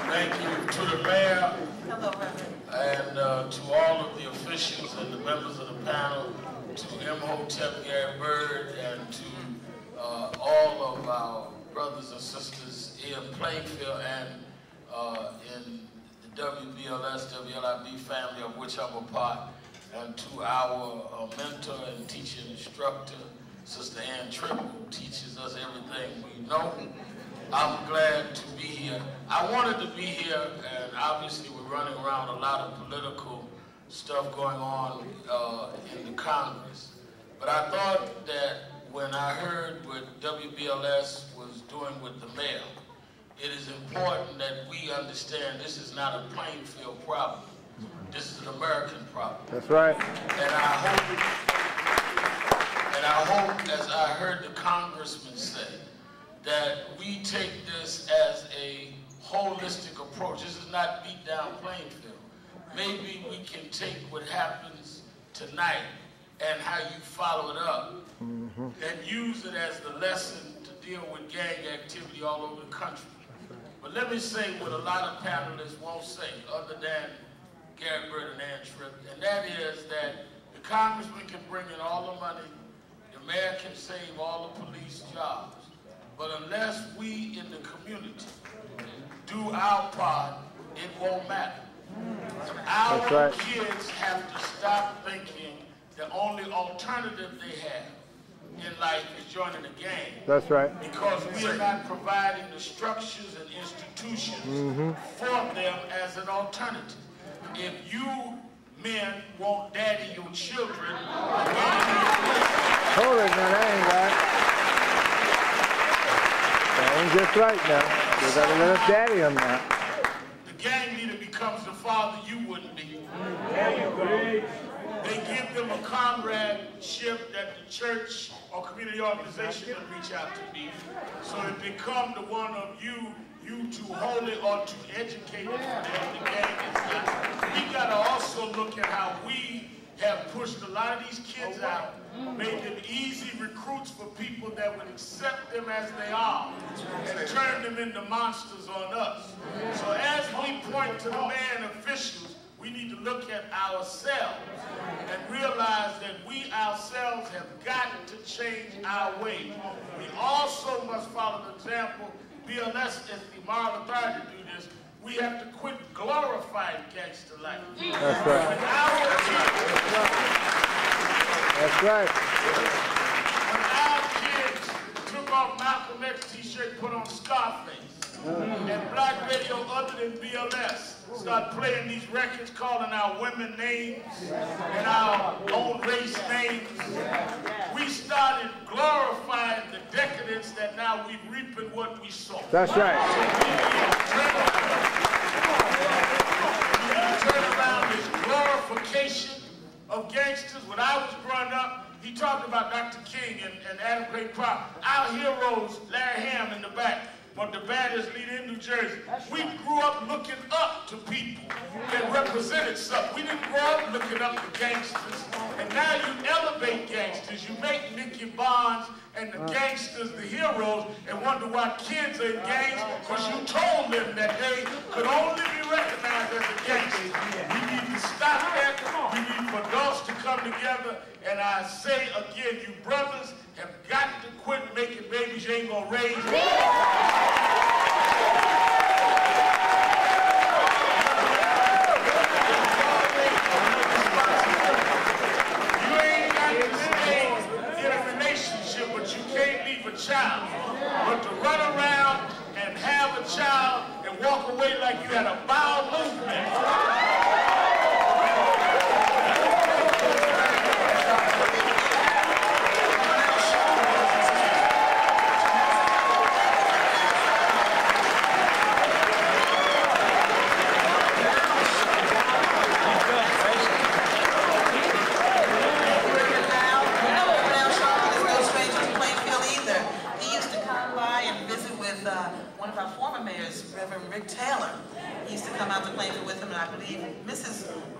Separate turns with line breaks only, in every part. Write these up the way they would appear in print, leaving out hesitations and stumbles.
Thank you to the mayor and to all of the officials and the members of the panel, to Imhotep Gary Bird, and to all of our brothers and sisters in Plainfield and in the WBLS, WLIB family, of which I'm a part, and to our mentor and teacher and instructor, Sister Ann Tripp, who teaches us everything we know. I'm glad to be here. I wanted to be here, and obviously we're running around a lot of political stuff going on in the Congress. But I thought that when I heard what WBLS was doing with the mayor, it is important that we understand this is not a Plainfield problem. This is an American problem.
That's right.
And I hope, as I heard the congressman say, that we take this as a holistic approach. This is not beat down Plainfield. Maybe we can take what happens tonight and how you follow it up and use it as the lesson to deal with gang activity all over the country. But let me say what a lot of panelists won't say, other than Gary Bird and Ann Tripp, and that is that the congressman can bring in all the money, the mayor can save all the police jobs, but unless we in the community do our part, it won't matter. Our kids have to stop thinking the only alternative they have in life is joining a gang.
That's right.
Because we are not providing the structures and institutions for them as an alternative. If you men won't daddy your children,
hold it now, that ain't right. That ain't just right now. You gotta let us daddy them now.
The gang leader becomes the father you wouldn't be. They give them a comradeship that the church or community organization can reach out to be. So it become the one of you too holy or too educated for them. The gang is not. We gotta also look at how we have pushed a lot of these kids out, made them easy recruits for people that would accept them as they are and turn them into monsters on us. So as we point to the mayor and officials, we need to look at ourselves and realize that we ourselves have got to change our ways. We also must follow the example. BLS is the moral authority to do this. We have to quit glorifying gangster life.
That's right. That's right.
When our kids took off Malcolm X t-shirt, put on Scarface, and black radio other than BLS start playing these records, calling our women names and our own race names, we started glorifying the decadence that now we're reaping what we sow.
That's right.
We turn around this glorification of gangsters. When I was growing up, he talked about Dr. King and Adam Clay Crop. Our heroes, Larry Ham in the back, one of the baddest leader in New Jersey. We grew up looking up to people that represented something. We didn't grow up looking up to gangsters. And now you elevate gangsters. You make Nicky Barnes and the gangsters the heroes and wonder why kids are in gangs, because you told them that they could only be recognized as a gangster. We need to stop that. We need for adults to come together. And I say again, you brothers have got to quit making babies you ain't gonna raise. Child, but to run around and have a child and walk away like you had a bowel movement.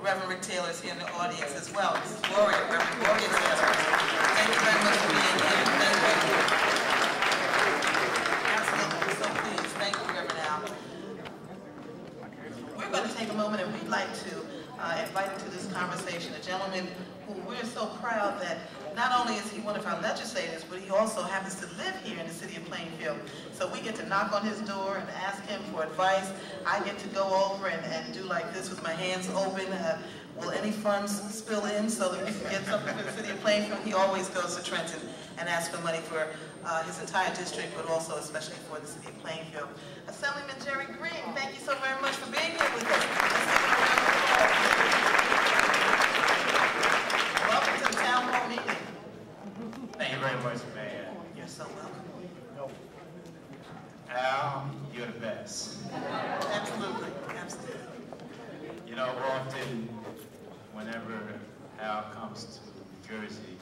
Reverend Rick Taylor is here in the audience as well. This is Gloria, Reverend Gloria Taylor. Thank you very much for being here. Thank you. not only is he one of our legislators, but he also happens to live here in the city of Plainfield. So we get to knock on his door and ask him for advice. I get to go over and do like this with my hands open. Will any funds spill in so that we can get something for the city of Plainfield? He always goes to Trenton and asks for money for his entire district, but also especially for the city of Plainfield. Assemblyman Jerry Green, thank you so very much for being here with us. Welcome to the town hall meeting.
Thank you very much, Mayor.
You're so welcome.
Al, you're the best.
Absolutely, absolutely.
You know, often, whenever Al comes to New Jersey,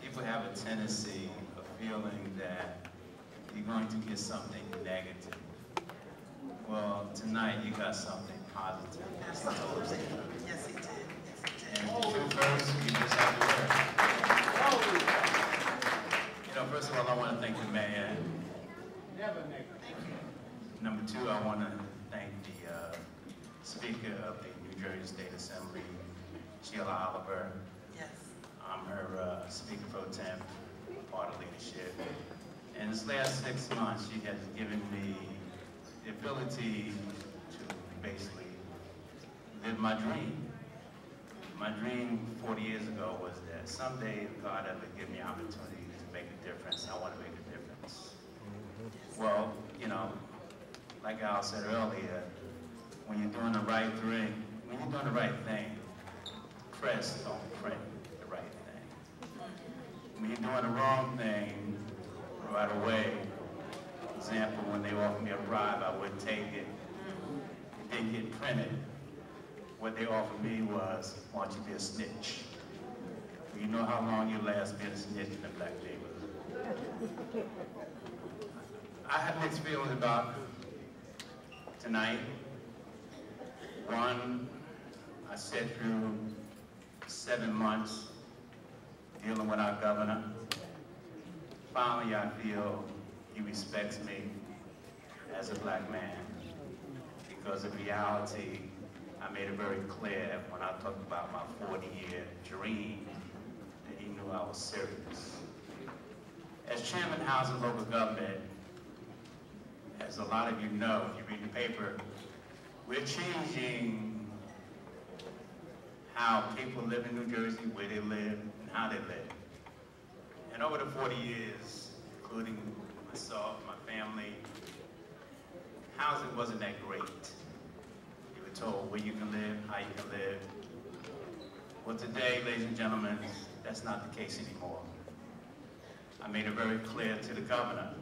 people have a tendency of feeling that you're going to get something negative. Well, tonight you got something positive.
Absolutely. Yes, he did. Yes, he did.
And the truth first, you just have to learn. You know, first of all, I want to thank the mayor. Number two, I want to thank the Speaker of the New Jersey State Assembly, Sheila Oliver.
Yes.
I'm her Speaker Pro Tem, part of leadership. And this last 6 months, she has given me the ability to basically live my dream. My dream 40 years ago was that someday, if God ever give me opportunity to make a difference, I want to make a difference. Well, you know, like Al said earlier, when you're doing the right thing, press don't print the right thing. When you're doing the wrong thing, right away, for example, when they offered me a bribe, I wouldn't take it. It didn't get printed. What they offered me was, why don't you be a snitch? You know how long you last being a snitch in the black neighborhood. I have mixed feelings about tonight. One, I sat through 7 months dealing with our governor. Finally, I feel he respects me as a black man, because in reality, I made it very clear when I talked about my 40-year dream that he knew I was serious. As Chairman of House and Local Government, as a lot of you know, if you read the paper, we're changing how people live in New Jersey, where they live, and how they live. And over the 40 years, including myself, my family, housing wasn't that great. You were told where you can live, how you can live. Well, today, ladies and gentlemen, that's not the case anymore. I made it very clear to the governor,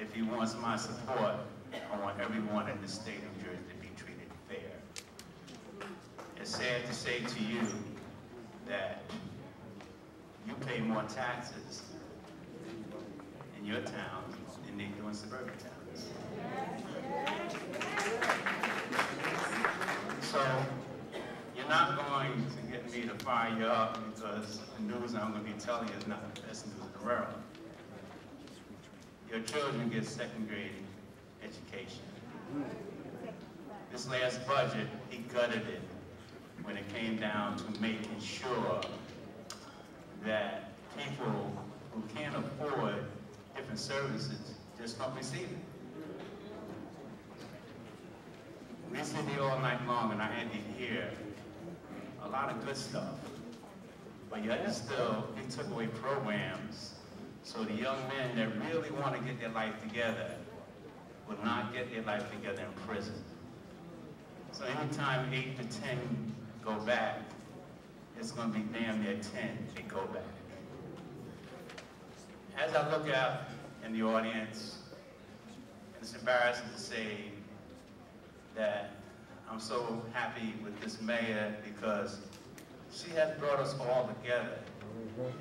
if he wants my support, I want everyone in the state of New Jersey to be treated fair. It's sad to say to you that you pay more taxes in your town than they do in suburban towns. So you're not going to get me to fire you up because the news I'm going to be telling you is not the best news in the world. Your children get second-grade education. This last budget, he gutted it when it came down to making sure that people who can't afford different services just don't receive it. We sit here all night long and I had to hear a lot of good stuff, but yet still, he took away programs so the young men that really want to get their life together will not get their life together in prison. So anytime 8 to 10 go back, it's going to be damn near 10 they go back. As I look out in the audience, it's embarrassing to say that I'm so happy with this mayor because she has brought us all together.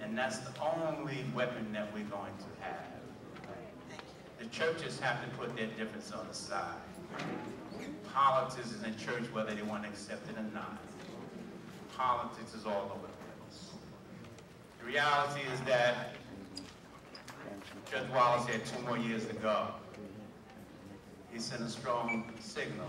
And that's the only weapon that we're going to have. The churches have to put their difference on the side. Politics is in church whether they want to accept it or not. Politics is all over the place. The reality is that Judge Wallace had 2 more years to go. He sent a strong signal